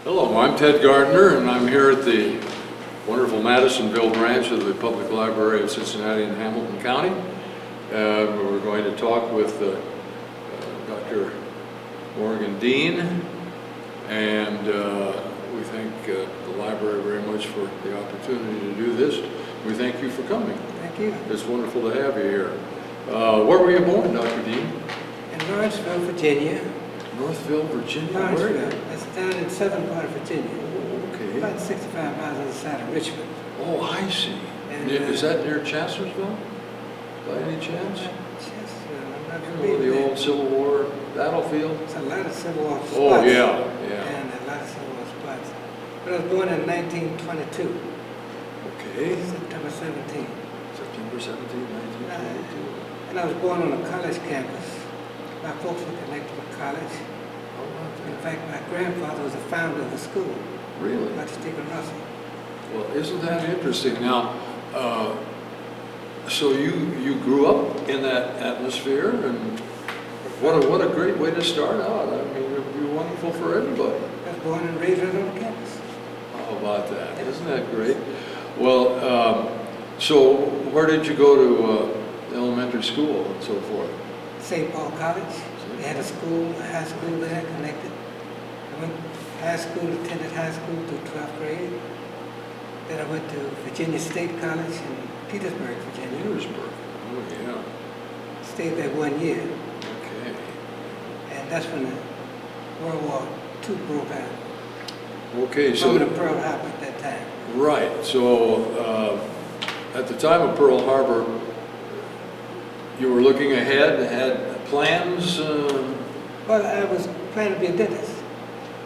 Hello, I'm Ted Gardner, and I'm here at the wonderful Madisonville branch of the Public Library of Cincinnati and Hamilton County. We're going to talk with Dr. Morgan Deane, and we thank the library very much for the opportunity to do this. We thank you for coming. Thank you. It's wonderful to have you here. Where were you born, Dr. Deane? In Lawrenceville, Virginia. Northville, Virginia? Lawrenceville. That's down in southern part of Virginia. Oh, okay. About 65 miles on the side of Richmond. Oh, I see. And, Is that near Chancellorsville, by any chance? I'm not Oh, familiar the with old Civil War battlefield? It's a lot of Civil War spots. Oh, yeah. And a lot of Civil War spots. But I was born in 1922, Okay. September 17. September 17, 1922. And I was born on a college campus. My folks were connected with college. How about In that? fact, my grandfather was the founder of the school, Really? Dr. Stephen Russell. Well, isn't that interesting? Now, so you grew up in that atmosphere, and what a great way to start out. I mean, it'd be wonderful for everybody. I was born and raised right on the campus. How about that? Isn't that great? Well, so where did you go to elementary school and so forth? St. Paul College. They had a high school there connected. I went attended high school through 12th grade. Then I went to Virginia State College in Petersburg, Virginia. Petersburg. Oh, yeah. Stayed there 1 year. Okay. And that's when the World War II broke out. Okay, From the so, Pearl Harbor at that time. right, so at the time of Pearl Harbor, you were looking ahead, had plans? Well, I was planning to be a dentist.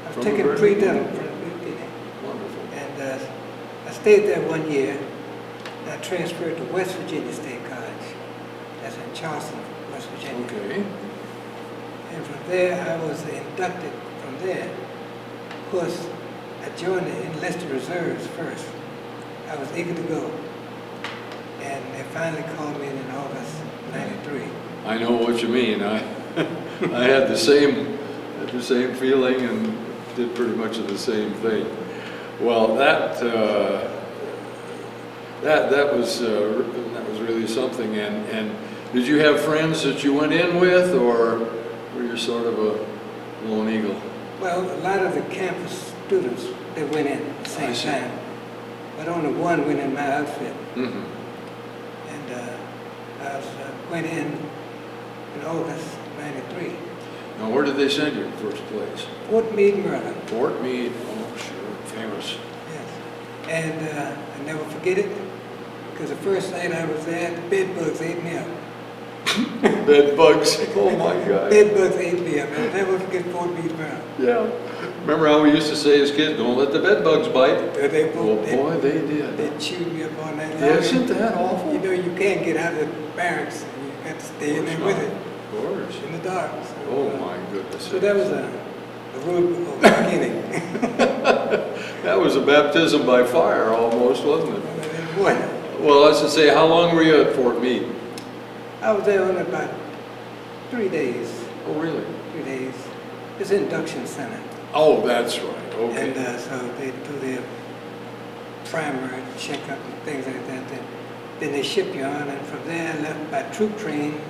I was From taking the very pre-dental beginning? from the beginning. Wonderful. And I stayed there 1 year. And I transferred to West Virginia State College. That's in Charleston, West Virginia. Okay. And from there, I was inducted from there. Of course, I joined the enlisted reserves first. I was eager to go. And they finally called me in August '93. I know what you mean. I had the same feeling and did pretty much the same thing. Well, that was really something. And did you have friends that you went in with, or were you sort of a lone eagle? Well, a lot of the campus students, they went in at the same time. But only one went in my outfit. Mm-hmm. And I went in August '93. Now, where did they send you in first place? Fort Meade, Maryland. Fort Meade. Oh, sure, famous. Yes. And I never forget it, because the first night I was there, the bed bugs ate me up. Bed bugs. Oh my God. Bed bugs ate me up. I'll never forget Fort Meade, Maryland. Yeah. Remember how we used to say as kids, don't let the bed bugs bite? They Well, boy, they did. They chewed me up all night long. Isn't that awful? You know, you can't get out of the barracks. You got to stay in there with it, Of course. in the dark. So, Oh my goodness. So that was a rude beginning. That was a baptism by fire almost, wasn't it? What? Well, I should say, how long were you at Fort Meade? I was there only about 3 days. Oh, really? 3 days. It's an induction center. Oh, that's right. Okay. And so they do their primer checkup and things like that. Then they ship you on, and from there I left by troop train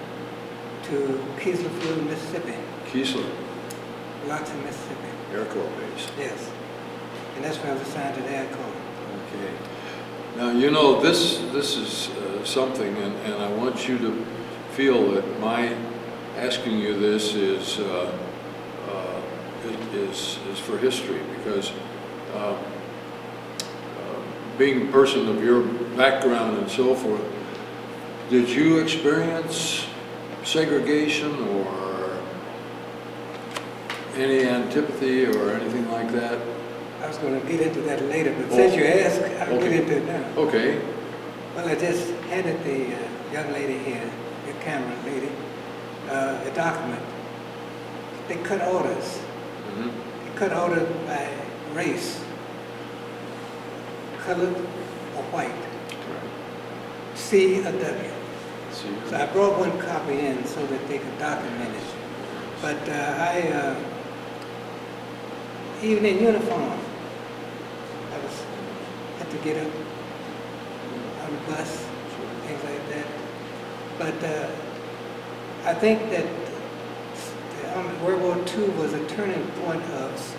to Keeslerfield, Mississippi. Keesler, Biloxi, Mississippi. Air Corps Base. Yes. And that's where I was assigned to the Air Corps. Okay. Now, you know, this is something, and I want you to feel that my asking you this is for history, because being a person of your background and so forth, did you experience segregation or any antipathy or anything like that? I was going to get into that later, but since you asked, I'll get into it now. Okay. Well, I just handed the young lady here, your camera lady, a document. They cut orders. Mm-hmm. They cut orders by race, colored or white, C or W. So I brought one copy in so that they could document it. But even in uniform, had to get up on the bus, things like that. But I think that World War II was a turning point of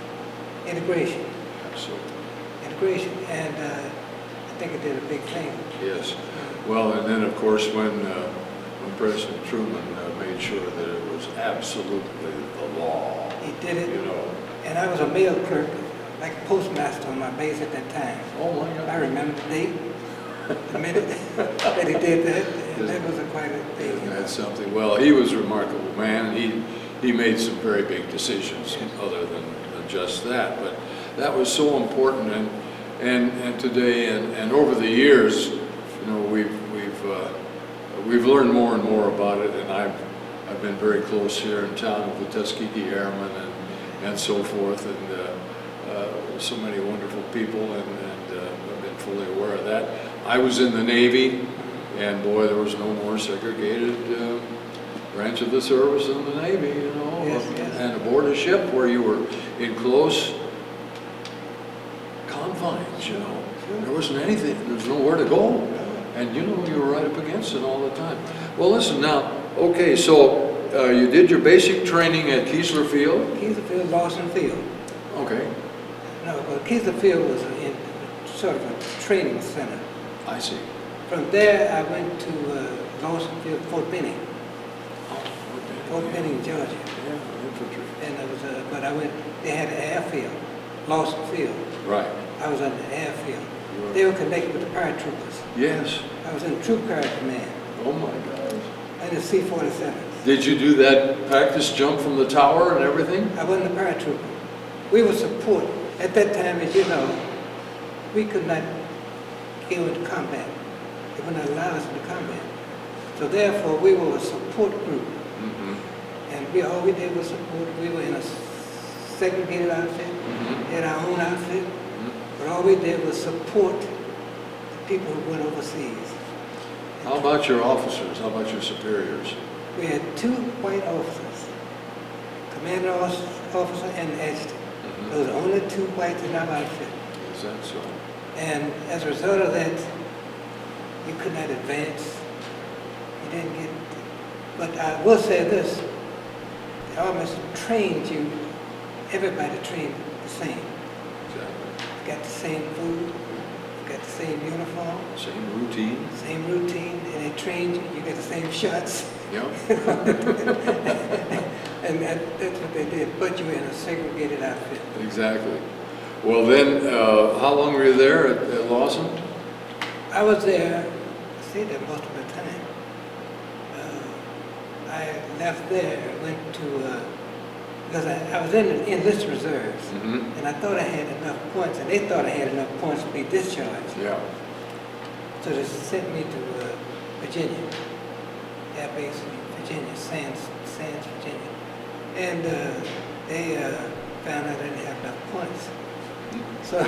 integration. Absolutely. Integration, and I think it did a big thing. Yes. Well, and then of course when President Truman made sure that it was absolutely the law. He did it. You know. And I was a mail clerk, like postmaster on my base at that time. Oh my God. I remember the date, the minute that he did that, and that was quite a thing. Isn't that something? Well, he was a remarkable man. He made some very big decisions, other than just that. But that was so important, and today and over the years, you know, we've learned more and more about it, and I've been very close here in town with the Tuskegee Airmen and so forth, and so many wonderful people, and I've been fully aware of that. I was in the Navy, and boy, there was no more segregated branch of the service than the Navy, you know. Yes, yes. And aboard a ship where you were in close confines, you know. There wasn't anything, there was nowhere to go. And you know, you were right up against it all the time. Well, listen now, okay, so you did your basic training at Keesler Field? Keesler Field, Lawson Field. Okay, No, well, Keesler Field was in sort of a training center. I see. From there, I went to Lawson Field, Fort Benning. Fort Benning, Georgia. Yeah, infantry. And but I went, they had an airfield, Lawson Field. Right. I was on the airfield. They were connected with the paratroopers. Yes. I was in Troop Car Command Oh my gosh. and the C-47s. Did you do that practice jump from the tower and everything? I wasn't a paratrooper. We were support. At that time, as you know, we could not go into combat. They would not allow us into combat. So therefore, we were a support group. And all we did was support. We were in a segregated outfit, had our own outfit, but all we did was support the people who went overseas. How about your officers? How about your superiors? We had 2 white officers, commander officer and adjutant. Those are the only 2 whites in our outfit. Is that so? And as a result of that, you could not advance. You didn't get, but I will say this, they almost trained you, everybody trained the same. Exactly. You got the same food, you got the same uniform, Same routine? same routine, and they trained you, you got the same shots. Yep. And that's what they did, but you were in a segregated outfit. Exactly. Well then, how long were you there at Lawson? I was there, I stayed there most of the time. I left there, went to, because I was in the enlisted reserves, and I thought I had enough points, and they thought I had enough points to be discharged. Yeah. So they sent me to Virginia, Air Base in Virginia, Sands, Virginia. And they found out I didn't have enough points. So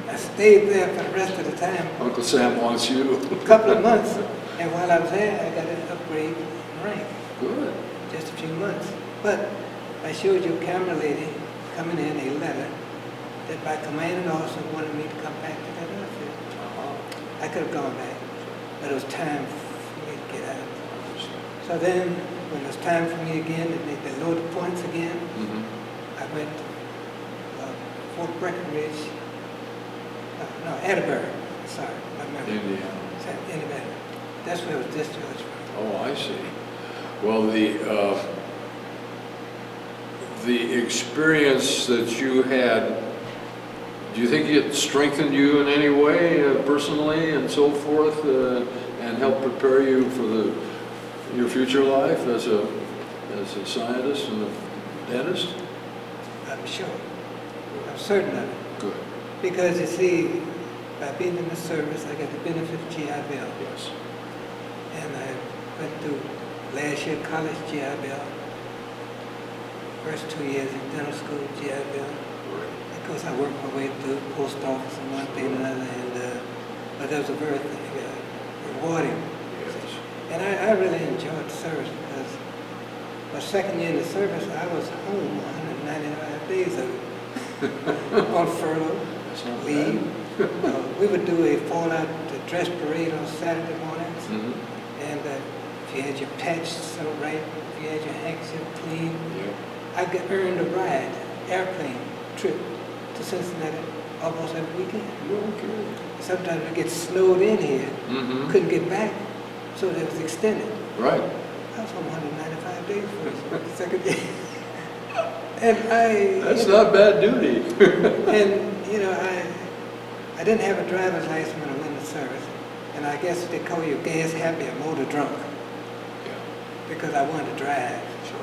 I stayed there for the rest of the time. Uncle Sam wants you. A couple of months. And while I was there, I got an upgrade in rank. Good. Just a few months. But I showed you a camera lady coming in a letter that my commanding officer wanted me to come back to that outfit. I could have gone back, but it was time for me to get out. So then, when it was time for me again, they lowered the points again, I went to Fort Breckenridge, no, Atterbury, sorry, my memory. Indiana. That's where I was discharged from. Oh, I see. Well, the experience that you had, do you think it strengthened you in any way, personally and so forth, and helped prepare you for your future life as a scientist and a dentist? I'm sure. I'm certain of it. Good. Because you see, by being in the service, I got the benefit of GI Bill. Yes. And I went through last year college GI Bill, first 2 years in dental school GI Bill. Of course, I worked my way through the post office and one thing and another, but that was a very rewarding. Yes. And I really enjoyed the service because my second year in the service, I was home 195 days of it. on furlough, That's not leave. bad. We would do a fallout dress parade on Saturday mornings. Mhm. And if you had your patch so right, if you had your handkerchief clean, Yeah. I could earn a ride, airplane trip to Cincinnati almost every weekend. Okay. Sometimes we get snowed in here, Mm-hmm. couldn't get back, so it was extended. Right. I was home 195 days for the second year. And That's not bad duty. I didn't have a driver's license when I went into service, and I guess they call you gas happy or motor drunk Yeah. because I wanted to drive. Sure.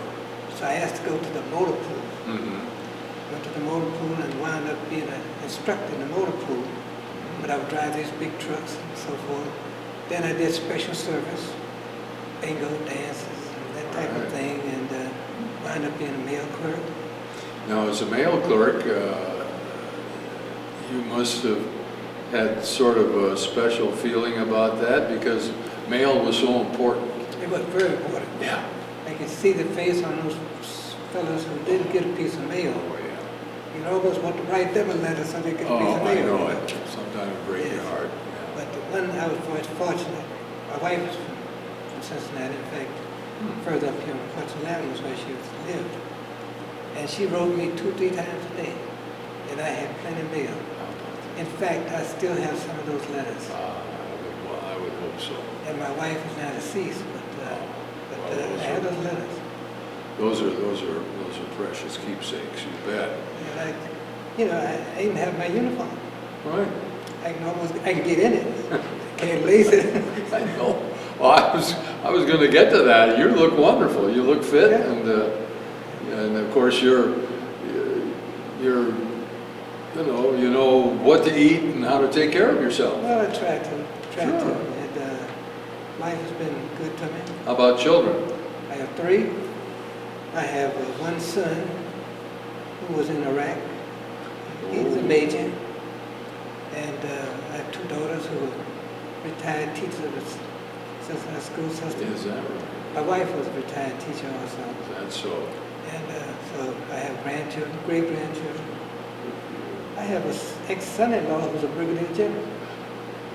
So I asked to go to the motor pool. Mm-hmm. Went to the motor pool and wound up being an instructor in the motor pool. But I would drive these big trucks and so forth. Then I did special service, bingo dances, and that type of Right. thing, and wound up being a mail clerk. Now, as a mail clerk, you must have had sort of a special feeling about that because mail was so important. It was very important. Yeah. I could see the face on those fellows who didn't get a piece of mail. Oh, yeah. You almost want to write them a letter so they get a piece Oh, of I mail. know it. Sometimes it breaks your Yes. heart. But the one I was very fortunate, my wife was from Cincinnati, in fact, further up here on Hudson Avenue is where she lived. And she wrote me 2-3 times a day, and I had plenty of mail. In fact, I still have some of those letters. I would hope so. And my wife is now deceased, but I have those letters. Those are precious keepsakes. You bet. And I even have my uniform. Right. I can get in it. Can't lace it. I know. Well, I was going to get to that. You look wonderful. You look fit, Yeah. and of course you're you know what to eat and how to take care of yourself. Well, I try to. Sure. And life has been good to me. How about children? I have 3. I have one son who was in Iraq. He's a major. And I have 2 daughters who are retired teachers of the Cincinnati school system. Is that right? My wife was a retired teacher also. That's so. And so I have grandchildren, great-grandchildren. I have an ex-son-in-law who's a brigadier general.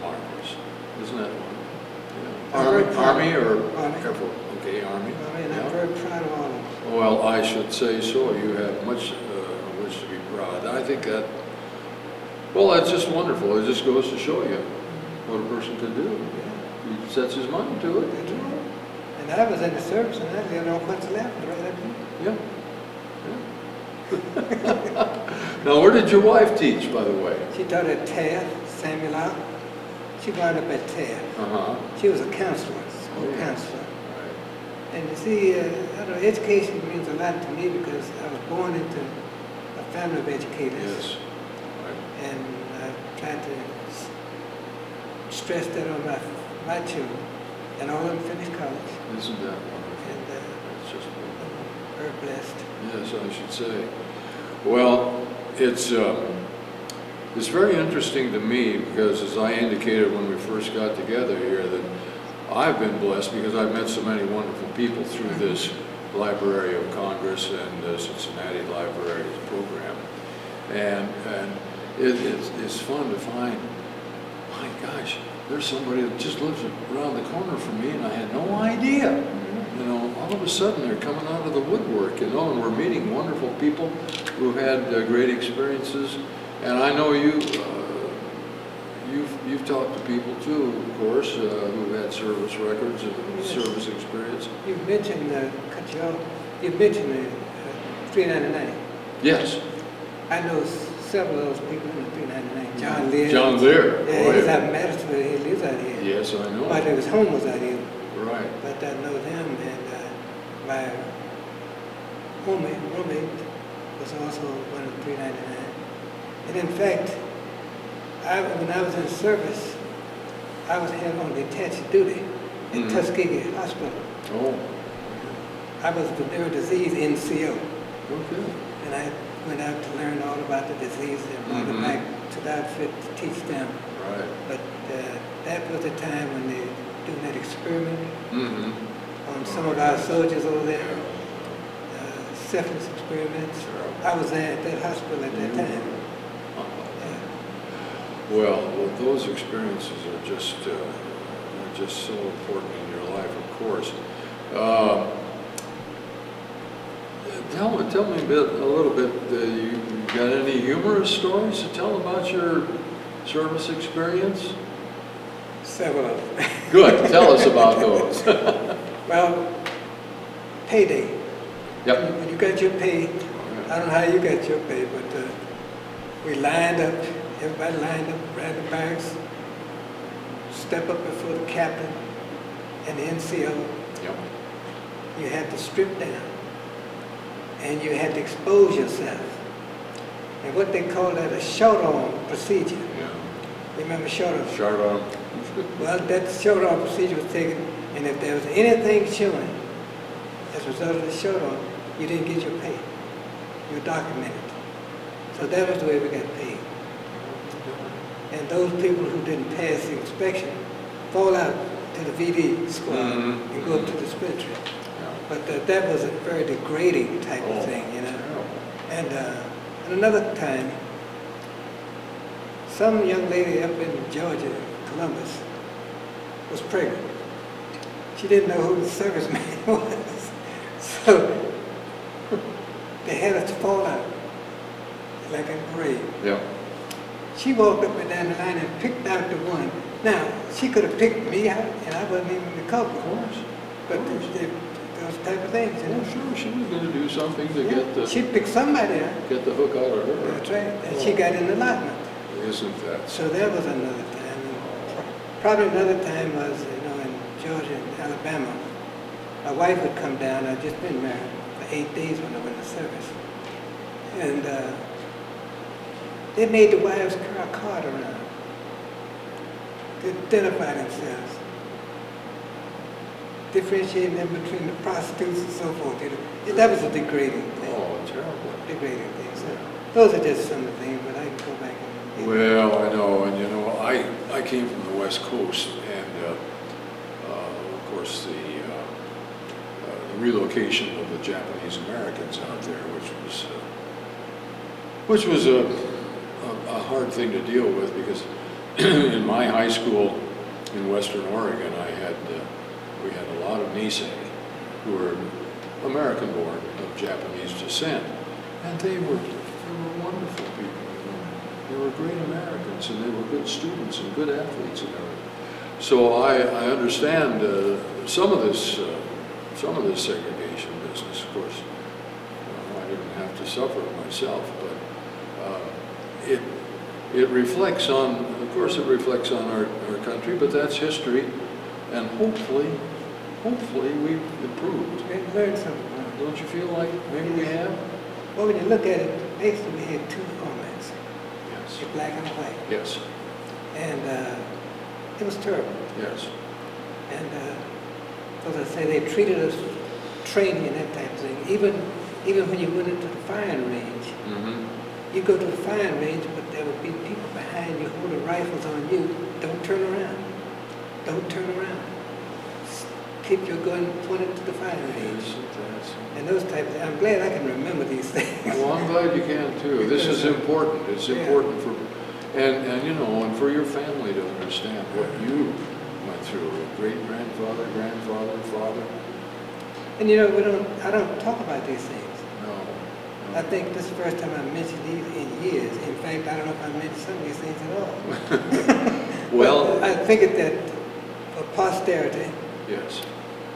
Marvelous. Isn't that one? Yeah. I'm very proud. Army or Army. Air Force? Okay, Army. And Yeah. I'm very proud of all of them. Well, I should say so. You have much which to be proud. I think that, well, that's just wonderful. It just goes to show you what a person can do. Yeah. He sets his mind to it. That's right. And I was in the service, and I lived on Hudson Avenue right up here. Yeah. Now, where did your wife teach, by the way? She taught at Taft, Samuel Out. She wound up at Taft. Uh-huh. She was a counselor, school Yeah. counselor. Right. And you see, education means a lot to me because I was born into a family of educators. Yes. Right. And I tried to stress that on my children. And all of them finished college. Isn't that wonderful? And It's just wonderful. I'm very blessed. Yes, I should say. Well, it's very interesting to me because, as I indicated when we first got together here, that I've been blessed because I've met so many wonderful people through this Library of Congress and the Cincinnati Library program, and it's fun to find. My gosh, there's somebody that just lives around the corner from me, and I had no idea. You know, all of a sudden they're coming out of the woodwork, you know, and we're meeting wonderful people who had great experiences. And I know you've talked to people too, of course, who had service records and Yes. service experience. You mentioned, cut you off, you mentioned 399. Yes. I know several of those people in the 399. John Lear. John Lear. Yeah, Oh, he's yeah. out in Madisonville. He lives out here. Yes, I know. But his home was out here. Right. But I know them, and my roommate was also one of the 399. And in fact, when I was in service, I was had on detached duty at Tuskegee Hospital. Oh, I was the venereal disease NCO, okay. and I went out to learn all about the disease and brought it back to the outfit to teach them. Right. But that was the time when they doing that experiment on some of our soldiers over there. selfless experiments. I was there at that hospital at that time. Well, those experiences are just so important in your life, of course. Tell me a little bit. You got any humorous stories to tell about your service experience? Several of them. Good. Tell us about those. Well, payday. Yep. When you got your pay, I don't know how you got your pay, but we lined up, everybody lined up around the barracks, step up before the captain and the NCO. Yep. You had to strip down, and you had to expose yourself. And what they call that a short-arm procedure. Yeah. Remember short-arm? Short arm. Well, that short-arm procedure was taken, and if there was anything showing as a result of the short-arm, you didn't get your pay. You were documented. So that was the way we got paid. And those people who didn't pass the inspection fall out to the VD squad and go up to the dispensary. Yeah. But that was a very degrading type of thing, you know. And another time, some young lady up in Georgia, Columbus, was pregnant. She didn't know who the serviceman was. So they had us fall out, like in a parade. Yeah. She walked up and down the line and picked out the one. Now, she could have picked me out, and I wasn't even the couple. Of course. But those type of things, you know. Well, sure, she was going to do something to get the She picked somebody out. get the hook out of her. That's right. And she got in the allotment. Isn't that so? So that was another time. And probably another time was, in Georgia and Alabama. My wife would come down. I'd just been married for 8 days when I went to service. And they made the wives carry a card around to identify themselves, differentiating them between the prostitutes and so forth. That was a degrading thing. Oh, terrible. Degrading thing. So those are just some of the things, but I can go back and... Well, I know, and I came from the West Coast, and of course the relocation of the Japanese Americans out there, which was a hard thing to deal with, because in my high school in Western Oregon, we had a lot of Nisei who were American-born of Japanese descent, and they were wonderful people. They were great Americans, and they were good students and good athletes and everything. So I understand some of this segregation business. Of course, I didn't have to suffer it myself, but it reflects on, of course, it reflects on our country, but that's history, and hopefully we've improved. We've learned something. Don't you feel like maybe we have? Well, when you look at it, basically we had two formats. Yes. The black and white. Yes. And it was terrible. Yes. And as I say, they treated us training and that type of thing. Even when you went into the firing range, you go to the firing range, but there would be people behind you holding rifles on you. Don't turn around. Don't turn around. Keep your gun pointed to the firing range. And those type of things. I'm glad I can remember these things. Well, I'm glad you can too. This is important. It's important for, and for your family to understand what you went through. Great-grandfather, grandfather, father. And I don't talk about these things. No. I think this is the first time I mentioned these in years. In fact, I don't know if I mentioned some of these things at all. Well, I think that for posterity, yes,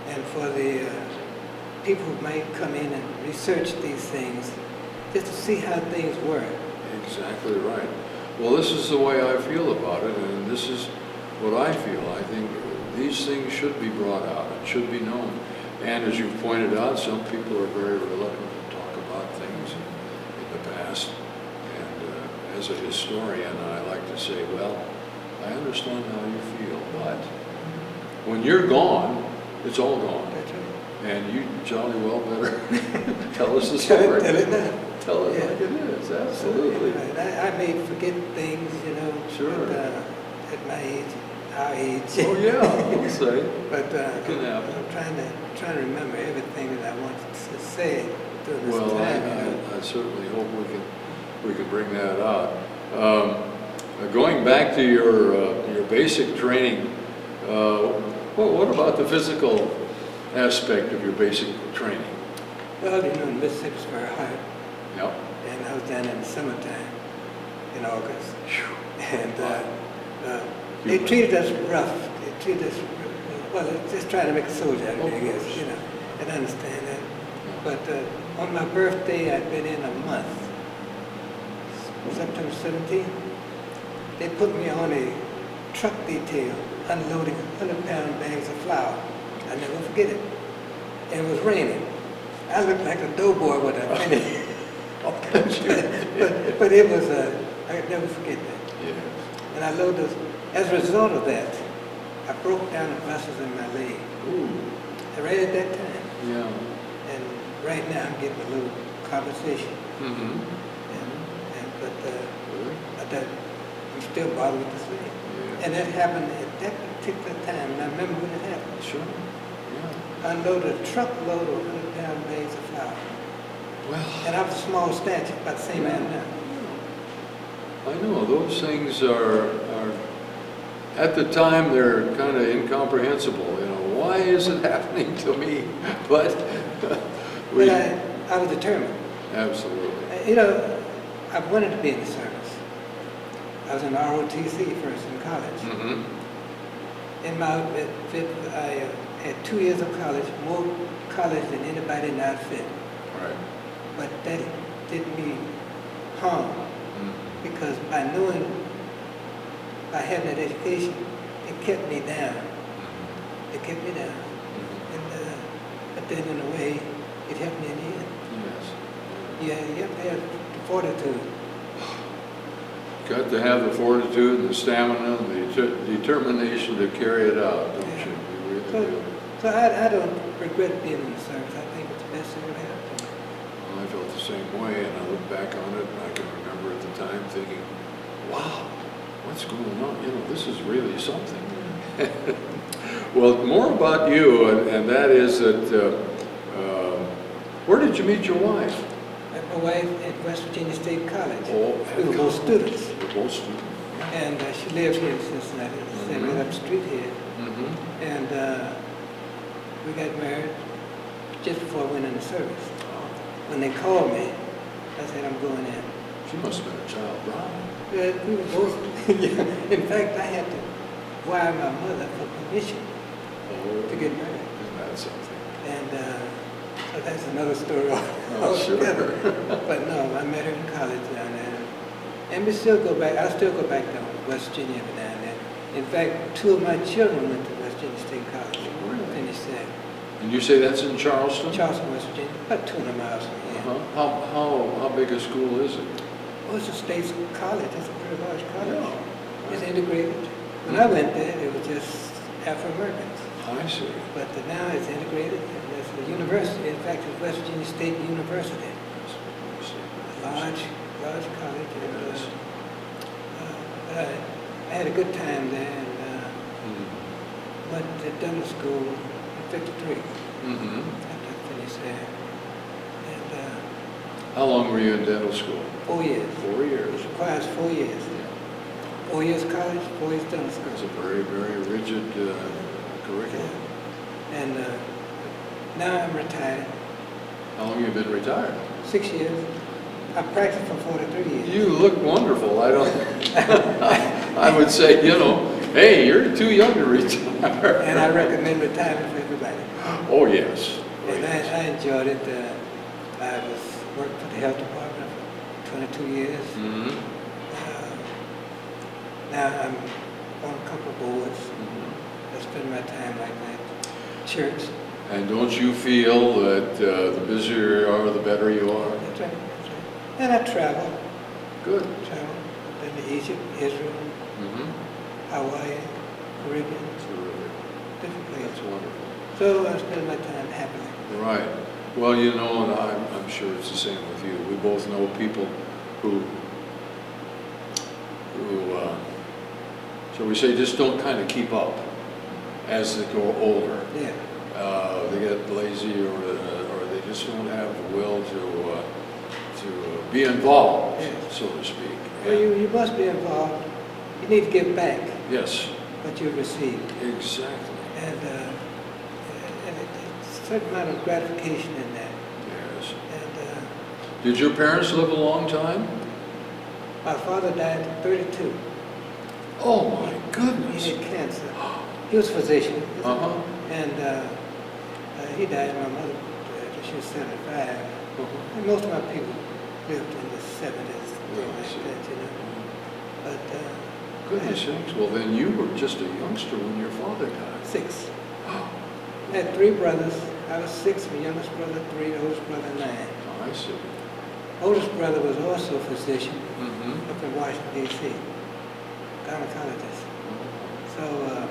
and for the people who might come in and research these things, just to see how things work. exactly right. Well, this is the way I feel about it, and this is what I feel. I think these things should be brought out and should be known. And as you've pointed out, some people are very reluctant to talk about things in the past. And as a historian, I like to say, well, I understand how you feel, but when you're gone, it's all gone. That's right. And you jolly well better tell us the story. Tell it now. Tell it Yeah. like it is, absolutely. Right. I may forget things, Sure. but, at my age, our age. Oh yeah, I'll say. But It can happen. I'm trying to remember everything that I wanted to say during this Well, time, you know. I certainly hope we can bring that out. Going back to your basic training, what about the physical aspect of your basic training? Well, you know, Mississippi's very hot, Yep. and I was down in the summertime in August. And they treated us rough. They treated us, well, just trying to make a soldier out of me, I guess, you know. And I understand that. But on my birthday, I'd been in a month, September 17th. They put me on a truck detail unloading 100-pound bags of flour. I'll never forget it. And it was raining. I looked like a doughboy with a penny. but it was, I'll never forget that. Yes. And I loaded, as a result of that, I broke down the muscles in my leg. Ooh. Right at that time. Yeah. And right now I'm getting a little compensation. Mm-hmm. But Really? I thought I'm still bothered with this leg. Yeah. And that happened at that particular time, and I remember when it happened. Sure. Yeah. I unloaded a truckload of 100-pound bags of flour. Well. And I was a small stature, about the same I am now. I know, those things are, at the time, they're kind of incomprehensible, you know, why is it happening to me? But But I was determined. Absolutely. You know, I wanted to be in the service. I was in ROTC first in college. Mm-hmm. In my outfit, I had 2 years of college, more college than anybody in the outfit. Right. But that did me harm. Because by having that education, it kept me down. It kept me down. And, but then in a way, it helped me in the end. Yes. You have to have the fortitude. Got to have the fortitude and the stamina and the determination to carry it out, don't you? You really do. So I don't regret being in the service. I think it's the best thing that happened to me. Well, I felt the same way, and I look back on it, and I can remember at the time thinking, wow, what's going on? You know, this is really something. Well, more about you, and that is that, where did you meet your wife? Met my wife at West Virginia State College. Oh, We were both students. We're both students. And she lives here in Cincinnati, right up the street here. Mm-hmm. And we got married just before I went into service. When they called me, I said, I'm going in. She must have been a child bride. We were both, yeah. In fact, I had to wire my mother for permission to get married. Isn't that something? And so that's another story Oh, altogether. sure. But no, I met her in college down there. And we still go back, I still go back to West Virginia every now and then. In fact, 2 of my children went to West Virginia State College. Really? Finished there. And you say that's in Charleston? Charleston, West Virginia, about 200 miles from here. How big a school is it? Well, it's a state college. It's a pretty large college. Yeah. It's integrated. When I went there, it was just Afro-Americans. I see. But now it's integrated, and it's a university. In fact, it's West Virginia State University. Large college. And, Yes. but I had a good time there, and went to dental school in 53. Mm-hmm. After I finished there. And How long were you in dental school? 4 years. 4 years. It requires 4 years. 4 years college, 4 years dental school. It's a very, very rigid curriculum. And now I'm retired. How long have you been retired? 6 years. I practiced for 43 years. You look wonderful. I don't. I would say, you know, hey, you're too young to retire. And I recommend retirement for everybody. Oh yes. Oh, And yes. I enjoyed it. I worked for the health department for 22 years. Mm-hmm. Now I'm on a couple of boards. I spend my time like that. Church. And don't you feel that the busier you are, the better you are? That's right. And I travel. Good. I've been to Egypt, Israel, Mm-hmm. Hawaii, Caribbean, Terrific. different places. That's wonderful. So I spend my time happily. Right. Well, you know, and I'm sure it's the same with you. We both know people who shall we say, just don't kind of keep up as they grow older. Yeah. They get lazy or they just don't have the will to be involved, Yes. so to speak. Well, you must be involved. You need to give back Yes, what you've received. exactly. And it's a certain amount of gratification in that. Yes. And Did your parents live a long time? my father died at 32. Oh my goodness. He had cancer. He was a physician. Uh-huh. And he died, my mother died, she was 75. Uh-huh. And most of my people lived in the 70s, Yeah, I things see. like that, you know. But Goodness sakes, well then you were just a youngster when your father died. 6. I had 3 brothers. I was 6, my youngest brother 3, the oldest brother 9. I see. Oldest brother was also a physician Mm-hmm. up in Washington, D.C., gynecologist. So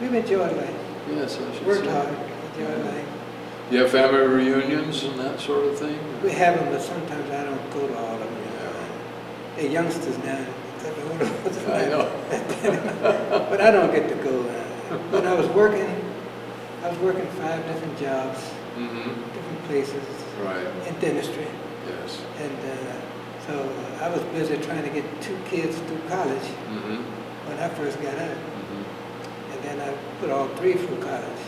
we've enjoyed life. Yes, I should Worked say. hard, enjoyed life. Do you have family reunions and that sort of thing? We have them, but sometimes I don't go to all of them. You know. They're youngsters now, except the older ones. I know. But I don't get to go. When I was working 5 different jobs, Mm-hmm. different places, Right, in dentistry. yes. And so I was busy trying to get 2 kids through college Mm-hmm. when I first got out. Mm-hmm. And then I put all 3 through college.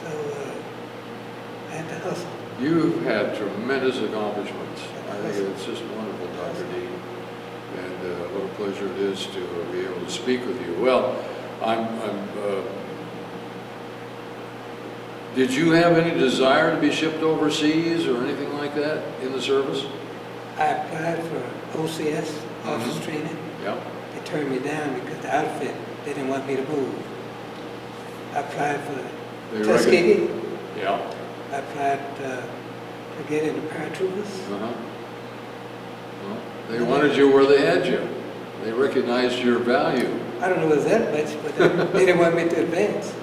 So I had to hustle. You've had tremendous accomplishments. I think it's just wonderful, Dr. Deane. And what a pleasure it is to be able to speak with you. Well, did you have any desire to be shipped overseas or anything like that in the service? I applied for OCS, officer training. Yeah. They turned me down because the outfit, they didn't want me to move. I applied for They Tuskegee. Yeah. I applied to get into paratroopers. Uh-huh. Well, they wanted you where they had you. They recognized your value. I don't know if it was that much, but they didn't want me to advance.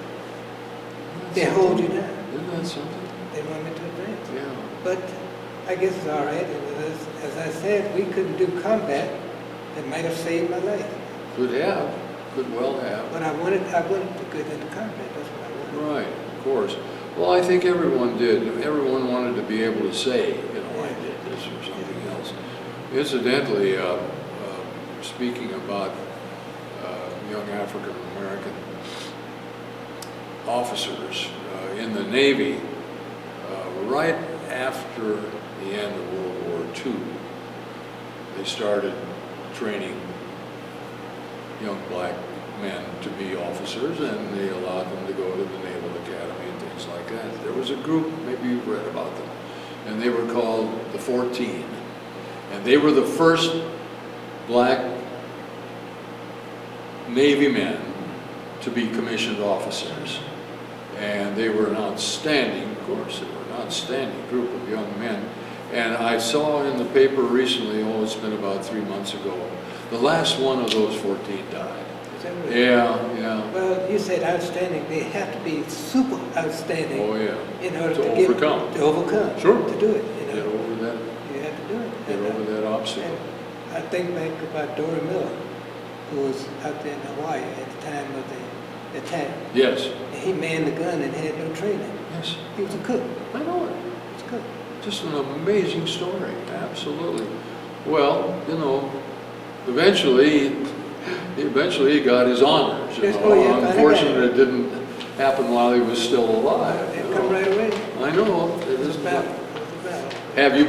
They hold you down. Isn't that something? They want me to advance. Yeah. But I guess it's all right. As I said, we couldn't do combat. That might have saved my life. Could have. Could well have. But I wanted to get into combat. That's what I wanted. Right, of course. Well, I think everyone did. Everyone wanted to be able to say, you know, I did this or something else. Incidentally, speaking about young African American officers in the Navy, right after the end of World War II, they started training young black men to be officers, and they allowed them to go to the Naval Academy and things like that. There was a group, maybe you've read about them, and they were called the 14. And they were the first black Navy men to be commissioned officers. And they were an outstanding, of course, they were an outstanding group of young men. And I saw in the paper recently, oh, it's been about 3 months ago, the last one of those 14 died. Is that right? Yeah. Well, you said outstanding. They have to be super outstanding Oh, yeah. in order To to overcome. To overcome. Sure. To do it. You Get know, over that, you have to do it. get over that obstacle. And I think back about Dory Miller, who was out there in Hawaii at the time of the attack. Yes. And he manned the gun and had no training. Yes. He was a cook. I know it. He was a cook. Just an amazing story, absolutely. Well, you know, eventually he got his honors. You Yes, know. oh, yeah, finally got Unfortunately, it. it didn't happen while he was still alive. They you come know. right away. I know. It It was is a battle. It was a battle. Have you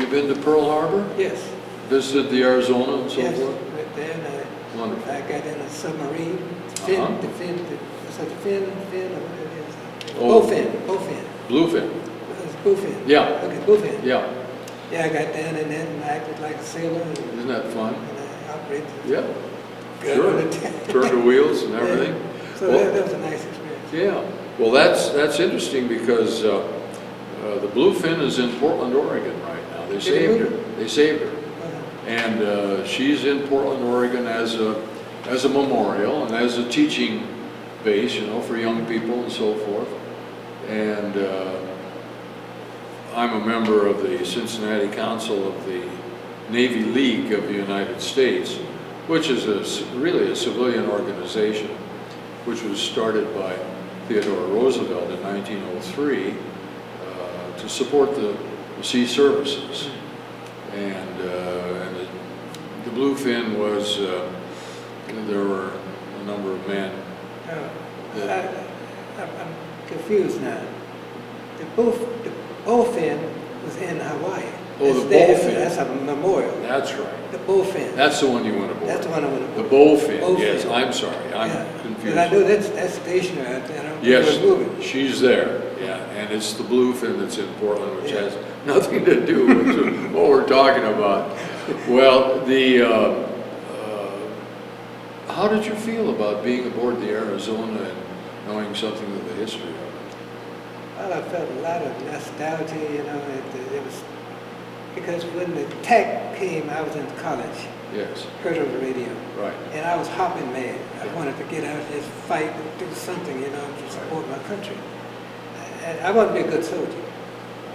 been to Pearl Harbor? Yes. Visited the Arizona and so Yes. forth? Right there, and Wonderful. I got in a submarine. Uh-huh. Fin, what's that, the fin, or what it is? Oh. Bowfin. Bluefin. It was bowfin. Yeah. Okay, bowfin. Yeah. Yeah, I got down in there and I acted like a sailor and Isn't that fun? I operated. Yeah. gun Sure. on the tank. Turn the wheels and everything. Yeah. So Well, that was a nice experience. yeah. Well, that's interesting because the Bluefin is in Portland, Oregon right now. They saved her. They saved her. And she's in Portland, Oregon as a memorial and as a teaching base, you know, for young people and so forth. And I'm a member of the Cincinnati Council of the Navy League of the United States, which is really a civilian organization, which was started by Theodore Roosevelt in 1903 to support the sea services. And the bluefin was, there were a number of men. I'm confused now. The bowfin was in Hawaii. Oh, It's the there. bowfin. That's a memorial. That's right. The bowfin. That's the one you went aboard. That's the one I went aboard. The bowfin, Bowfin. yes, I'm sorry, I'm confused. But I know that's stationary out there. I don't think Yes, it's moving. she's there, yeah, and it's the bluefin that's in Portland, which has nothing to do with what we're talking about. Well, how did you feel about being aboard the Arizona and knowing something of the history of it? Well, I felt a lot of nostalgia, you know. It was because when the attack came, I was in college. Yes. Heard on the radio. Right. And I was hopping mad. I wanted to get out and just fight and do something, you know, to support my country. And I wanted to be a good soldier,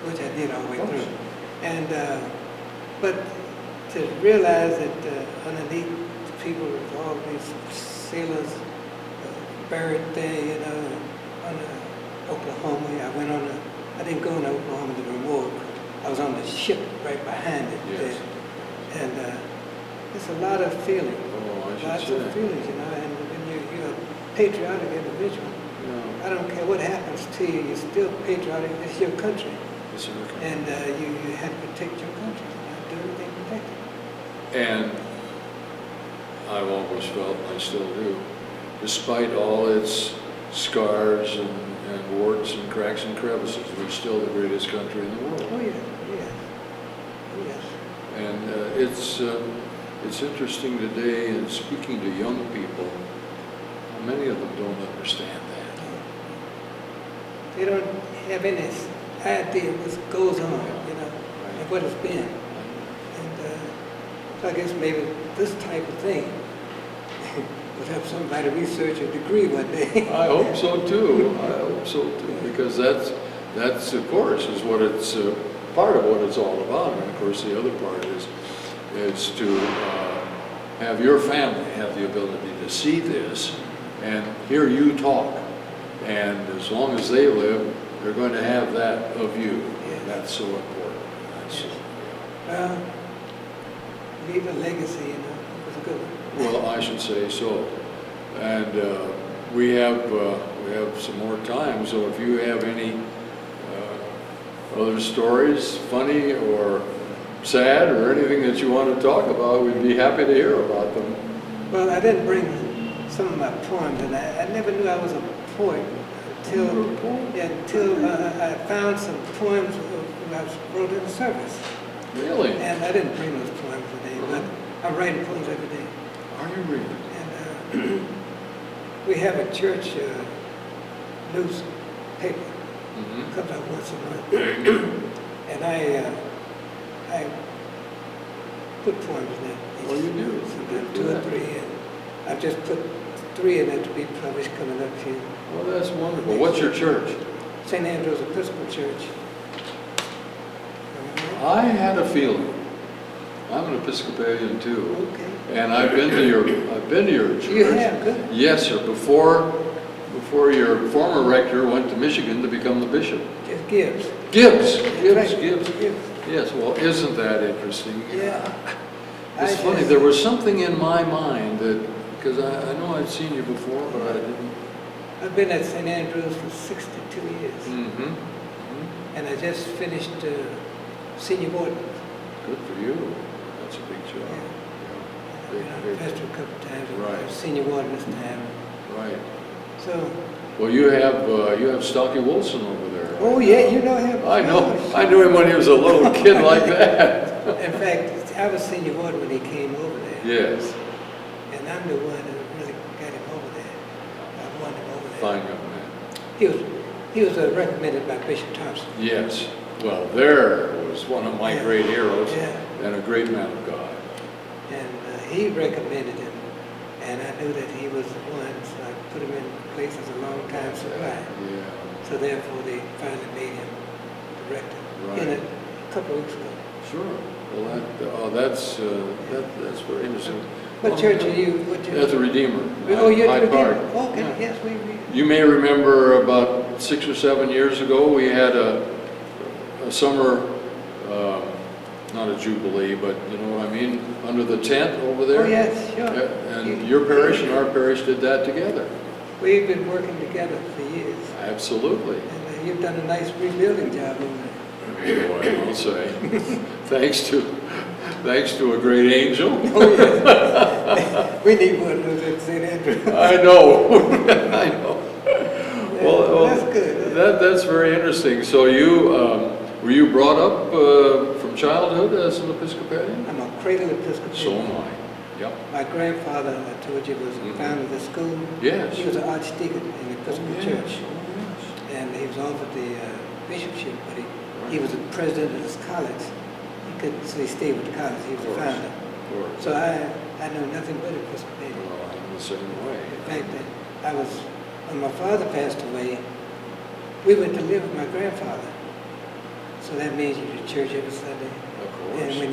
which I did all the way through. And but to realize that underneath the people with all these sailors buried there, you know, on Oklahoma. I didn't go into Oklahoma to the remote. I was on the ship right behind it there. And it's a lot of feeling. Oh, Lots of feelings, you know, and when you're a patriotic individual, Yeah. I don't care what happens to you, you're still patriotic, it's your country. It's your country. And you have to protect your country, you have to do everything to protect it. And I've always felt, and I still do, despite all its scars and warts and cracks and crevices, we're still the greatest country in the world. Oh yeah, oh yes. And it's interesting today in speaking to young people, many of them don't understand that. They don't have any idea what goes on, you know, and what it's been. And so I guess maybe this type of thing would help somebody research a degree one day. I hope so too. I hope so too, because that's of course is what it's part of what it's all about. And of course the other part is to have your family have the ability to see this and hear you talk. And as long as they live, they're going to have that of you. Yes. That's so important. That's, Well, leave a legacy, you know, it was a good one. well, I should say so. And we have some more time, so if you have any other stories, funny or sad or anything that you want to talk about, we'd be happy to hear about them. Well, I didn't bring some of my poems, and I never knew I was a poet until I found some poems I wrote in the service. Really? And I didn't bring those poems today, but I'm writing poems every day. Are you really? And we have a church newspaper, comes out once a month, and I put poems in it. Well, you do. Sometimes 2 or 3, and I've just put 3 in it to be published coming up here. Well, that's wonderful. What's your church? St. Andrew's Episcopal Church. I had a feeling. I'm an Episcopalian too. Okay. And I've been to your church. You have, good. Yes, sir. Before your former rector went to Michigan to become the bishop. Just Gibbs. Gibbs. Right. Gibbs. Yes. Well, isn't that interesting? Yeah. It's funny. There was something in my mind that, because I know I'd seen you before, but I didn't. I've been at St. Andrew's for 62 years. Mm-hmm. And I just finished senior board. Good for you. That's a big job. I've been on the Big. pastor a couple of times. Right. I was senior warden this time. Right. So. Well, you have Stocky Wilson over there. Oh yeah, you know him. I know. I knew him when he was a little kid like that. In fact, I was senior warden when he came over there. Yes. And I'm the one who really got him over there. I wanted him over there. Fine young man. He was recommended by Bishop Thompson. Yes. Well, there was one of my great heroes Yeah. and a great man of God. And he recommended him. And I knew that he was the one, so I put him in place as a long-time supply. Yeah. So therefore, they finally made him director. Right. A couple of weeks ago. Sure. Well, that's very interesting. What church are you? What church? At the Redeemer. Oh, you're Hyde at the Park. Redeemer. Okay, Yeah. yes, we. You may remember about 6 or 7 years ago, we had a summer, not a jubilee, but you know what I mean, under the tent over there. Oh, yes, sure. And your parish and our parish did that together. We've been working together for years. Absolutely. And you've done a nice rebuilding job over there. Boy, I'll say, thanks to a great angel. Oh, yes. We need one of those at St. Andrew. I know, I know. Yeah, Well, that's good. That's very interesting. So you, were you brought up from childhood as an Episcopalian? I'm a cradle Episcopalian. So am I. Yep. My grandfather, I told you, was the founder of the school. Yes. He was an archdeacon in the Episcopal Yes. Church. Oh, yes. And he was offered the bishopship, but he was the president of this college. He couldn't, so he stayed with the college. He was the founder. Of course. So I know nothing but Episcopalian. Well, I'm the same way. In fact, when my father passed away, we went to live with my grandfather. So that means you go to church every Sunday. Of course. And when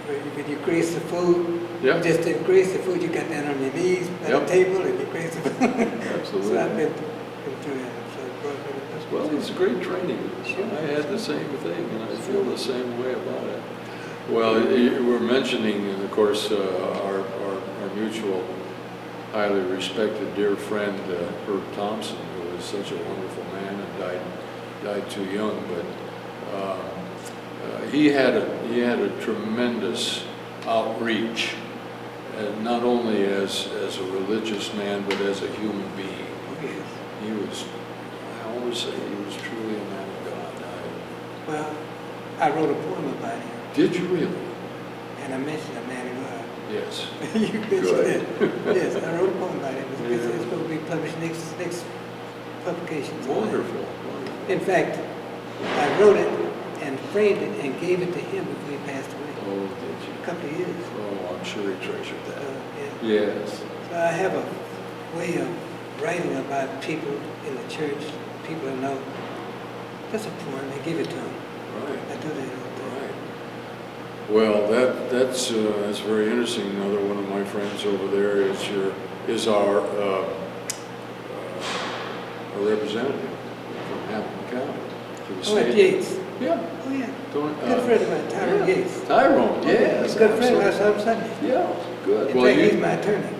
when you grace the food, Yep. you just didn't grace the food, you got down on your knees at Yep. the table and you graced the food. Absolutely. So I've been through that. So it brought me to this Well, position. it's a great training. Sure. I had the same thing, and I feel the same way about it. Well, you were mentioning, and of course, our mutual, highly respected dear friend, Herb Thompson, who was such a wonderful man and died too young. But he had a tremendous outreach, and not only as a religious man, but as a human being. Oh, yes. He was, I always say, he was truly a man of God. Well, I wrote a poem about him, Did you really? and I mentioned a man of God. Yes. You mentioned Good. it. Yes, I wrote a poem about him. It's Yeah. going to be published next publication. Wonderful. In fact, I wrote it and framed it and gave it to him before he passed away. Oh, did you? A couple of years. Oh, I'm sure he treasured So, that. yeah. Yes. So I have a way of writing about people in the church, people I know. That's a poem. I give it to them. Right. I do that all the time. Right. Well, that's very interesting. Another one of my friends over there is our representative from Hamilton County to the Oh, state. at Yates. Yeah. Oh, yeah. Don't, Good friend of mine, Tyrone yeah. Yates. Tyrone, yes. Good friend of absolutely. mine, on Sunday. Yeah, good. In Well, fact, you, he's my attorney.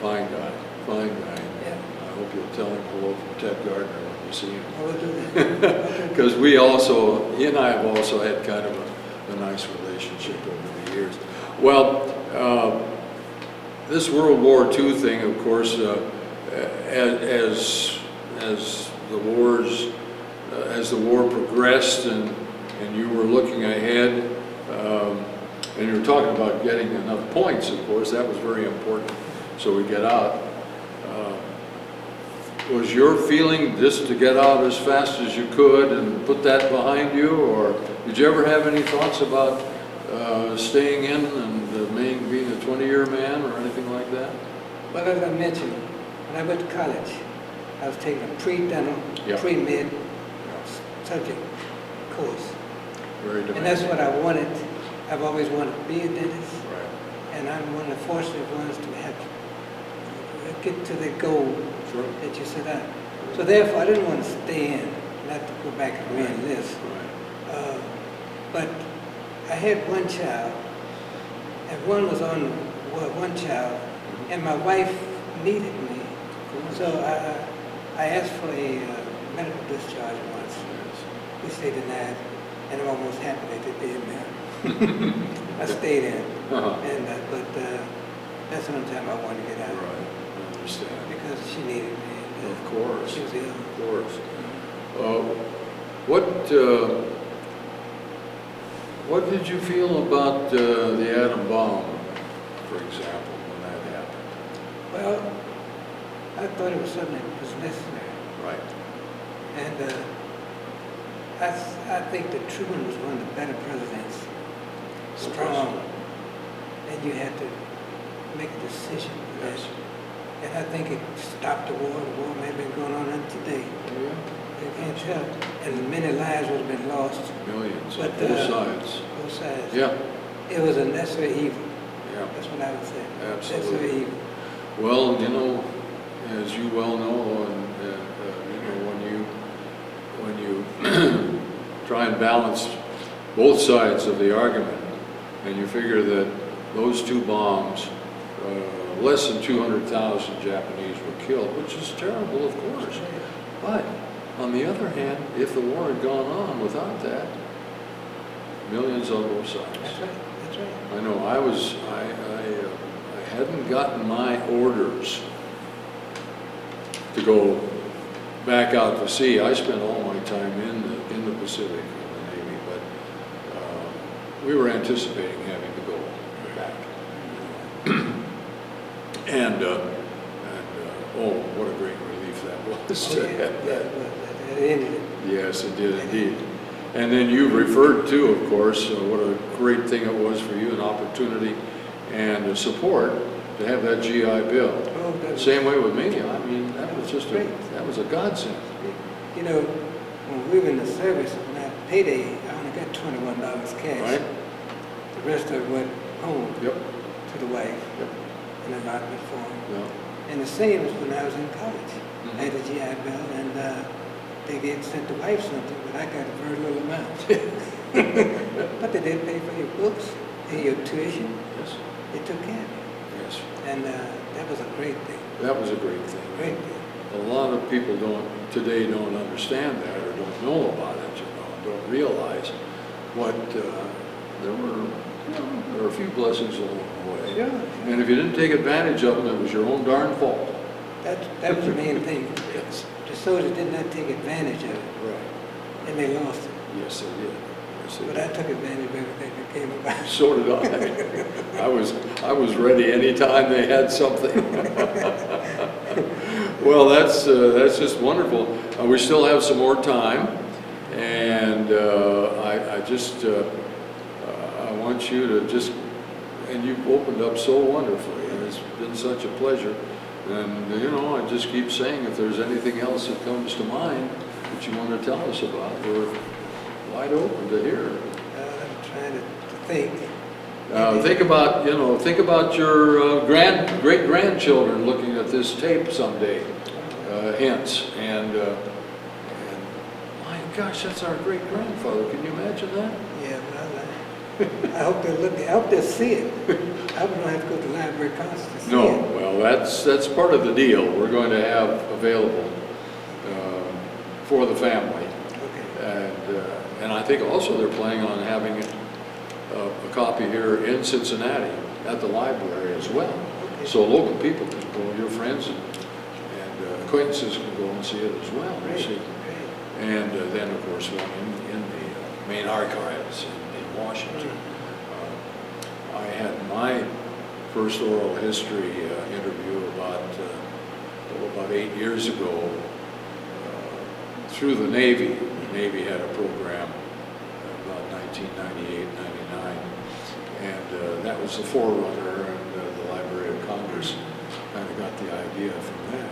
fine guy, fine guy. Yeah. I hope you'll tell him hello from Ted Gardner when you see him. I will do that. Because he and I have also had kind of a nice relationship over the years. Well, this World War II thing, of course, as the war progressed and you were looking ahead, and you were talking about getting enough points, of course, that was very important, so we get out. Was your feeling just to get out as fast as you could and put that behind you, or did you ever have any thoughts about staying in and being a 20-year man or anything like that? Well, as I mentioned, when I went to college, I was taking a pre-dental, Yeah. pre-med subject course. Very demanding. And that's what I wanted. I've always wanted to be a dentist, Right. and I'm one of the fortunate ones to get to the goal Sure. that you set out. So therefore, I didn't want to stay in, not to go back and re-enlist. Right. But I had one child, and one child, and my wife needed me. So I asked for a medical discharge once, which they denied, and I'm almost happy that they did now. I stayed in, and but that's the only time I wanted to get out. Right. I understand. Because she needed me. And, Of course. She was ill. Of course. What did you feel about the atom bomb, for example, when that happened? Well, I thought it was something that was necessary. Right. And I think that Truman was one of the better presidents. Strong. And you had to make a decision. Yes. And I think it stopped the war. The war may have been going on until today. Oh, yeah. You can't tell. And many lives would have been lost. Millions But, on both sides. Both sides. Yeah. It was a necessary evil. Yeah. That's what I would say. Absolutely. That's so evil. Well, you know, as you well know, and you know, when you try and balance both sides of the argument, and you figure that those two bombs, less than 200,000 Japanese were killed, which is terrible, of course. But on the other hand, if the war had gone on without that, millions on both sides. That's right. That's right. I know. I hadn't gotten my orders to go back out to sea. I spent all my time in the Pacific in the Navy, but we were anticipating having to go back. and oh, what a great relief that was. Oh, yeah, that ended it. Yes, it did indeed. And then you referred to, of course, what a great thing it was for you, an opportunity and a support to have that GI Bill. Oh, that was Same way with me. I mean, that was just great. that was a godsend. You know, when we were in the service, my payday, I only got $21 cash. Right? The rest of it went home Yep. to the wife Yep. in allotment form. Yeah. And the same as when I was in college. Mhm. I had a GI Bill, and they get sent the wife something, but I got a very little amount. But they did pay for your books and your tuition. Yes. They took care of you. Yes. And that was a great thing. That was a great thing. Great thing. A lot of people today don't understand that or don't know about it, you know, don't realize what there were a few blessings along the way. Sure. And if you didn't take advantage of them, it was your own darn fault. That was the main thing. Yes. The soldiers did not take advantage of it, Right. and they lost it. Yes, they did. Yes, they But did. I took advantage of everything that came about. So did I. I was ready anytime they had something. Well, that's just wonderful. We still have some more time, and I just I want you to just, and you've opened up so wonderfully, and it's been such a pleasure. And you know, I just keep saying, if there's anything else that comes to mind that you want to tell us about, we're wide open to hear. I'm trying to think. Think about your great grandchildren looking at this tape someday. Hence, and my gosh, that's our great grandfather. Can you imagine that? Yeah, well, I hope they'll look. I hope they'll see it. I hope we don't have to go to the library constantly to see No, it. well, that's part of the deal. We're going to have available for the family, Okay. and I think also they're planning on having a copy here in Cincinnati at the library as well. Okay. So local people can go, your friends and acquaintances can go and see it as well. You Great. see. Great. And then, of course, one in the main archives in Washington. I had my first oral history interview about 8 years ago through the Navy. The Navy had a program about 1998, 99, and that was the forerunner, and the Library of Congress kind of got the idea from that.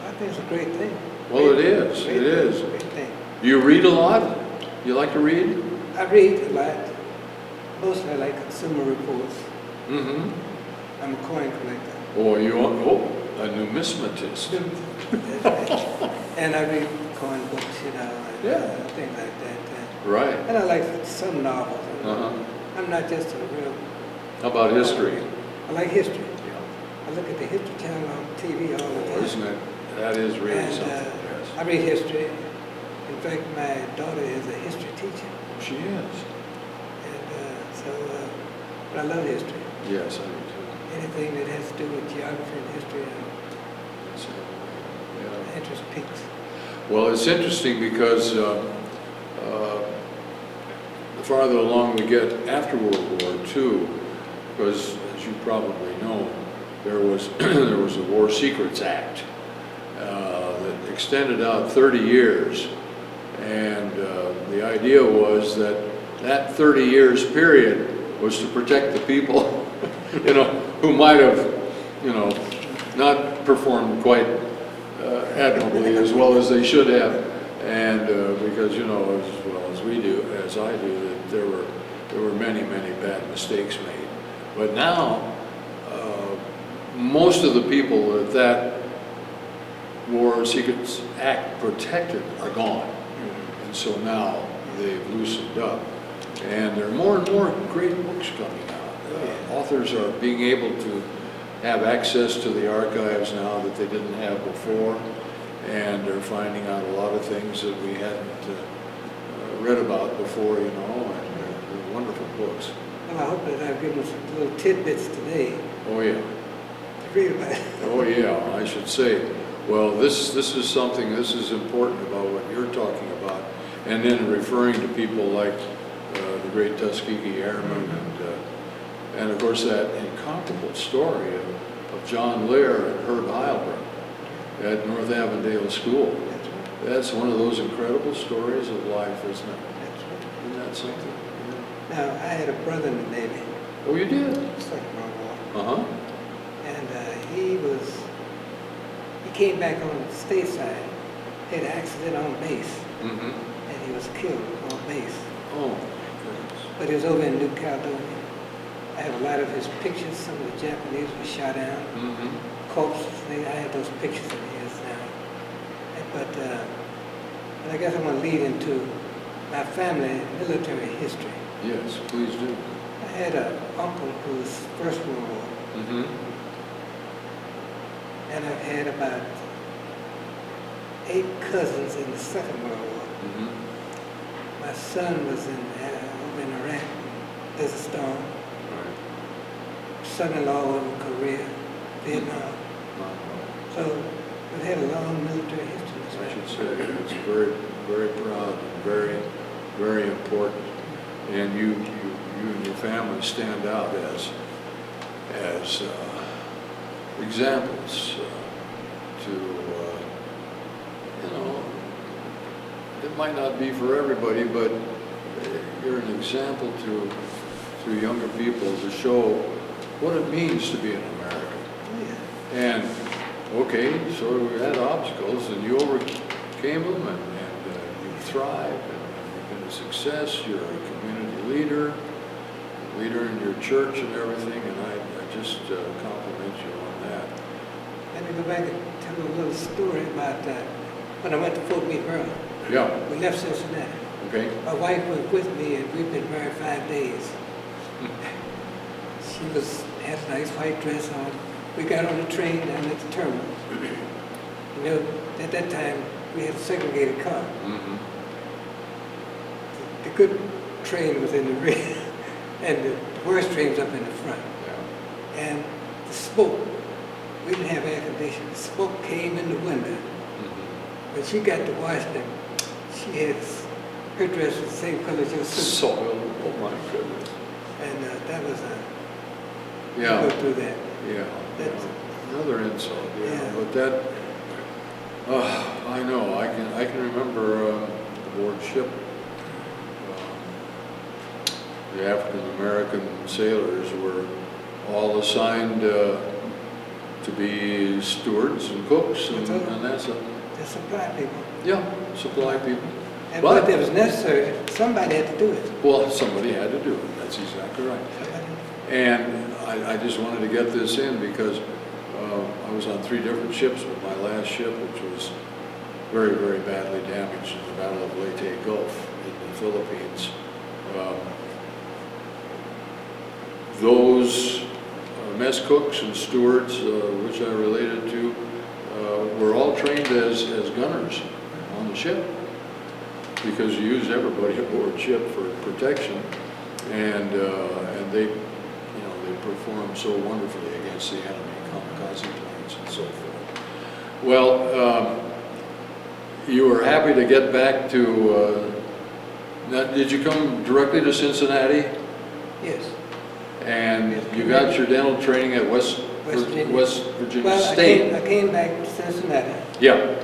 I think it's a great thing. Well, it is. Great It thing, is. Great thing. Do you read a lot? You like to read? I read a lot. Mostly I like consumer reports. Mm-hmm. I'm a coin collector. Oh, a numismatist. That's right. And I read coin books, you know, and, Yeah. things like that. Right. And I like some novels. Uh-huh. I'm not just a real. How about history? I like history. Yeah. I look at the History Channel on TV all the time. Isn't it? That is really And something. I Yes. read history. In fact, my daughter is a history teacher, She is. and but I love history. Yes, I do too. Anything that has to do with geography and history, So, my yeah. interest peaks. Well, it's interesting because the farther along we get after World War II, because as you probably know, there was there was a War Secrets Act that extended out 30 years, and the idea was that 30 years period was to protect the people, you know, who might have, you know, not performed quite admirably as well as they should have, and because, you know, as well as we do, as I do, that there were many bad mistakes made. But now most of the people that were Secret Act protected are gone. And so now they've loosened up. And there are more and more great books coming out. Authors are being able to have access to the archives now that they didn't have before. And they're finding out a lot of things that we hadn't read about before, you know, and they're wonderful books. Well, I hope that I've given some little tidbits today Oh, yeah. to read about it. Oh, yeah, I should say. Well, this is something, this is important about what you're talking about. And then referring to people like the great Tuskegee Airmen and of course that incomparable story of John Lear and Herb Heilbrook at North Avondale School. That's right. That's one of those incredible stories of life, isn't it? That's right. Isn't that something? Yeah. Now, I had a brother in the Navy, Oh, you did? Second World War, Uh-huh. and he came back on the stateside, had an accident on base, Mm-hmm. and he was killed on base. Oh, goodness. But he was over in New Caledonia. I have a lot of his pictures. Some of the Japanese were shot down. Mm-hmm. Corpses, I have those pictures of his now. But and I guess I'm going to lead into my family military history. Yes, please do. I had an uncle who was First World War, Mm-hmm. and I've had about 8 cousins in the Second World War. Mm-hmm. My son was over in Iraq, Desert Storm. Right. Son-in-law over in Korea, Vietnam. So we've had a long military history. I should say it's very, very proud and very, very important. And you and your family stand out as examples to, you know, it might not be for everybody, but you're an example to younger people to show what it means to be an American. Oh, yeah. And, okay, so we had obstacles, and you overcame them, and you thrived, and you've been a success. You're a community leader in your church and everything, and I just compliment you on that. Let me go back and tell you a little story about when I went to Fort Meade, Maryland. Yeah, We left Cincinnati. okay. My wife went with me, and we've been married 5 days. She had a nice white dress on. We got on the train down at the terminal. You know, at that time, we had a segregated car. Mm-hmm. The good train was in the rear, and the worst train was up in the front. Yeah. And the smoke, we didn't have air conditioning. The smoke came in the window. Mm-hmm. When she got to Washington, she had her dress was the same color as your sister. Soil, oh my goodness. And that was Yeah. go through that. Yeah, That's- another insult, yeah, Yeah. but that, I know, I can remember aboard ship, the African-American sailors were all assigned to be stewards and cooks, and that's a, The supply people. yeah, supply people. And But- but it was necessary. Somebody had to do it. Well, somebody had to do it, that's exactly right. Somebody- And I just wanted to get this in because I was on 3 different ships, but my last ship, which was very, very badly damaged in the Battle of Leyte Gulf in the Philippines, those mess cooks and stewards, which I related to, were all trained as gunners on the ship because you use everybody aboard ship for protection, and they performed so wonderfully against the enemy, kamikaze planes and so forth. Well, you were happy to get back to, now, did you come directly to Cincinnati? Yes. And you got your dental training at West Virginia. Virginia Well, State? I came back to Cincinnati. Yeah.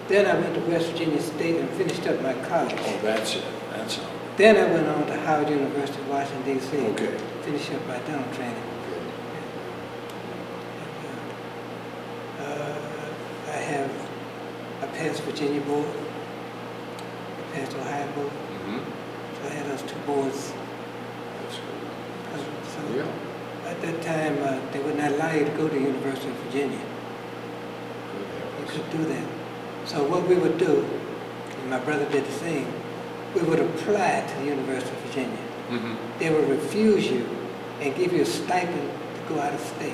Then I went to West Virginia State and finished up my college. Oh, that's it. That's how. Then I went on to Howard University, Washington, D.C. Okay. Finish up my dental training. I passed Virginia board. I passed Ohio board. Mm-hmm. So I had those 2 boards. That's good. So Yeah. at that time, they wouldn't would not allow you to go to the University of Virginia. You couldn't do that. So what we would do, and my brother did the same, we would apply to the University of Virginia. Mm-hmm. They would refuse you and give you a stipend to go out of state.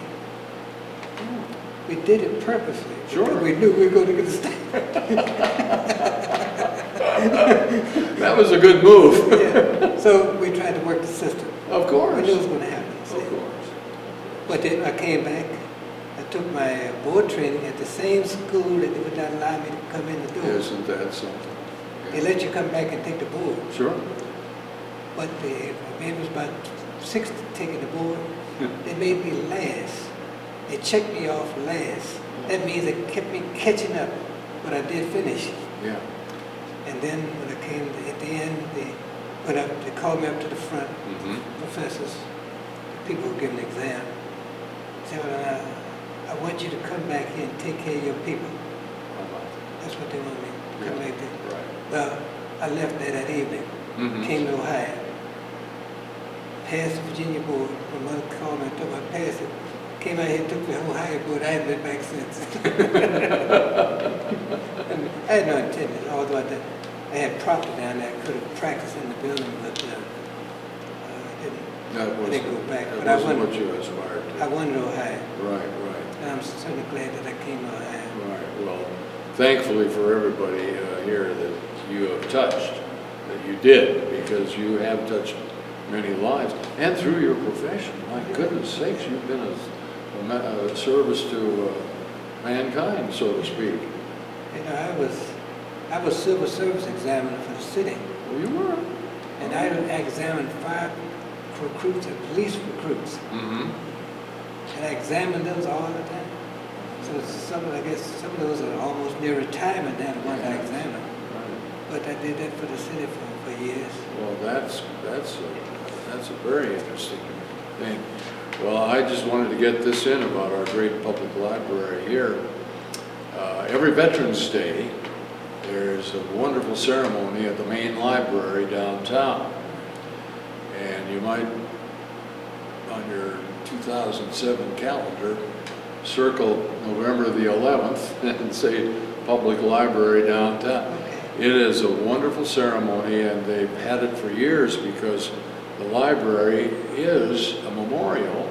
We did it purposely. Sure. Because we knew we were going to get a stipend. That was a good move. Yeah. So we tried to work the system. Of course. We knew it was going to happen. Of course. But then I came back. I took my board training at the same school that they would not allow me to come in the door. Isn't that something? They let you come back and take the board. Sure. But maybe it was about 6 taking the board. They made me last. They checked me off last. That means they kept me catching up, but I did finish. Yeah. And then when I came at the end, they called me up to the front, Mm-hmm. professors, people were giving an exam. Said, well, I want you to come back here and take care of your people. That's what they want me to come back there. Right. Well, I left there that evening, Mm-hmm. came to Ohio, passed the Virginia board. My mother called me and told me I passed it. Came out here and took the Ohio board. I haven't been back since. And I had no intention, although I had property down there. I could have practiced in the building, but I didn't. That I wasn't, didn't go back. that But I wasn't wanted, what you aspired to. I wanted Ohio. Right, right. And I'm certainly glad that I came to Ohio. Right, well, thankfully for everybody here that you have touched, that you did, because you have touched many lives, and through your profession. My goodness sakes, you've been a service to mankind, so to speak. You know, I was civil service examiner for the city, Well, you were. and I examined 5 recruits and police recruits, Mm-hmm. and I examined those all the time. So I guess some of those are almost near retirement now, the ones I examined. Right. But I did that for the city for years. Well, that's a very interesting thing. Well, I just wanted to get this in about our great public library here. Every Veterans Day, there's a wonderful ceremony at the main library downtown. And you might, on your 2007 calendar, circle November the 11th and say Public Library downtown. Okay. It is a wonderful ceremony, and they've had it for years because the library is a memorial.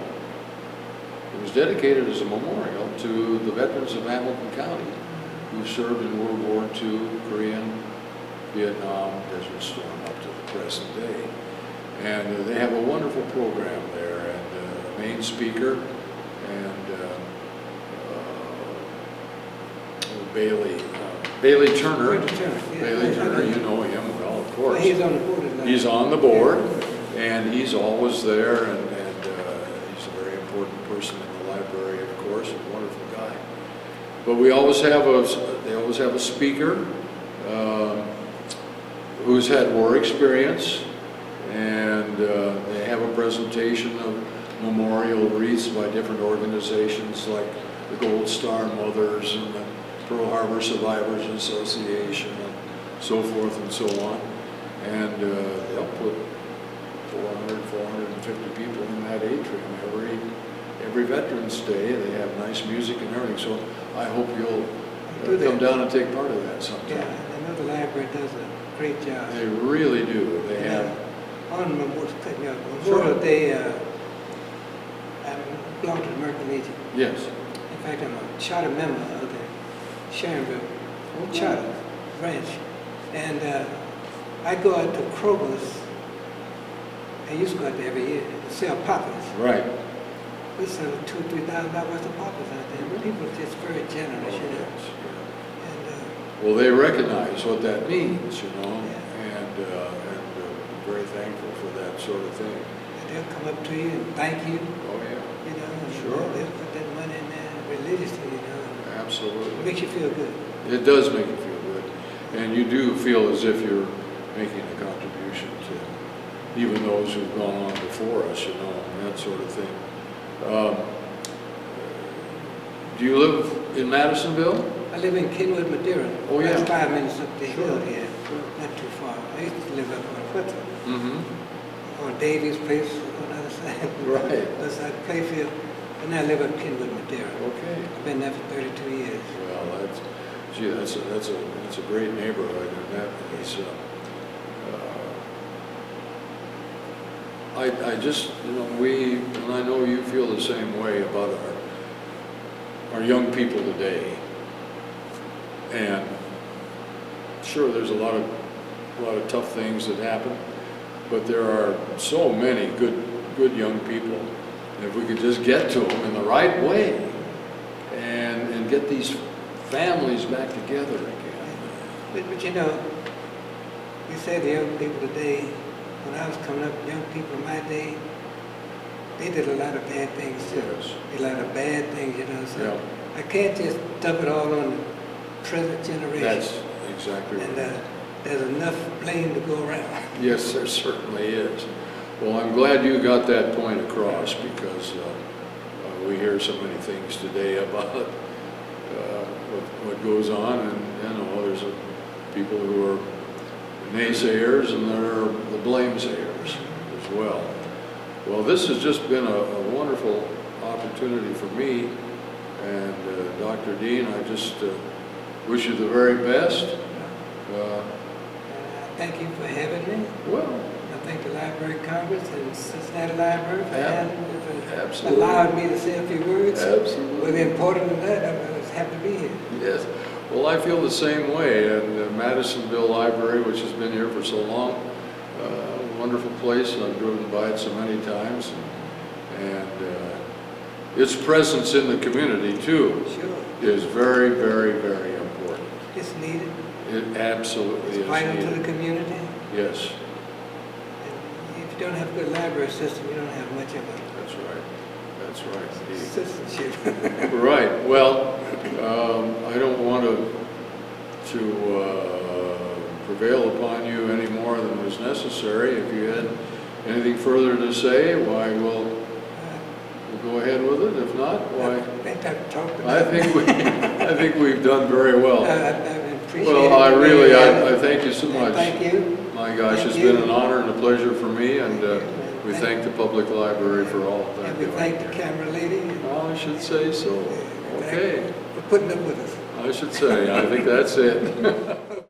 It was dedicated as a memorial to the veterans of Hamilton County who served in World War II, Korean, Vietnam, Desert Storm up to the present day. And they have a wonderful program there, and a main speaker, and Bailey Turner. Yeah. Bailey Turner, you know him well, of Well, course. he's on the board now. He's on the board, and he's always there, and he's a very important person in the library, of course, a wonderful guy. But they always have a speaker who's had war experience, and they have a presentation of memorial wreaths by different organizations like the Gold Star Mothers and the Pearl Harbor Survivors Association and so forth and so on. And they'll put 400, 450 people in that atrium every Veterans Day. They have nice music and everything. So I hope you'll come down and take part of that sometime. Yeah, I know the library does a great job. They really do. They have. On Memorial Day, I belong to the American Legion. Yes. In fact, I'm a charter member of the Sharonville Charter branch. And I go out to Kroger's. I used to go out there every year to sell poppers. Right. We sell $2,000 to $3,000 worth of poppers out there. People are just very generous, you know. And Well, they recognize what that means, you know, Yeah. and very thankful for that sort of thing. they'll come up to you and thank you, Oh, yeah. you know. And Sure. They'll put that money in there religiously, you know. It Absolutely. makes you feel good. It does make you feel good. And you do feel as if you're making a contribution to even those who've gone on before us, you know, and that sort of thing. Do you live in Madisonville? I live in Kenwood, Madeira. Oh, yeah. That's 5 minutes up the Sure. hill here, Sure. not too far. I used to live up on Footer, Mm-hmm. on Davy's place on the other side. Right. Other side of Playfield. And I live up Kenwood, Madeira. Okay. I've been there for 32 years. Well, that's a great neighborhood, and that is. I just, and I know you feel the same way about our young people today. And sure, there's a lot of tough things that happen, but there are so many good young people. And if we could just get to them in the right way and get these families back together again. But you say the young people today, when I was coming up, young people in my day, they did a lot of bad things too. Yes. A lot of bad things, so Yeah. I can't just dump it all on the present generation. That's exactly right. And there's enough blame to go around. Yes, there certainly is. Well, I'm glad you got that point across, because we hear so many things today about what goes on, and there's people who are naysayers and there are the blamesayers as well. Well, this has just been a wonderful opportunity for me, and Dr. Deane, I just wish you the very best. Thank you for having me. Well, I thank the Library of Congress and Cincinnati Library for absolutely. allowing me to say a few words. Absolutely. But important than that, I was happy to be here. Yes. Well, I feel the same way, and the Madisonville Library, which has been here for so long, wonderful place. I've driven by it so many times, and its presence in the community too is very, very, very important. It's needed. It absolutely is Vital to needed. the community. Yes, And if you don't have a good library system, you don't have much of a that's right. That's right, indeed. citizenship. Right. Well, I don't want to prevail upon you any more than was necessary. If you had anything further to say, why we'll go ahead with it. If not, why? I think I've talked about I think we've done very well. I appreciate it. Well, I thank you so much. Thank you. My gosh, Thank it's you. been an honor and a pleasure for me, and we Thank thank the public library for all that And they're we doing. thank the camera lady. Well, I should say so. Thank Okay. you for putting up with us. I should say, I think that's it.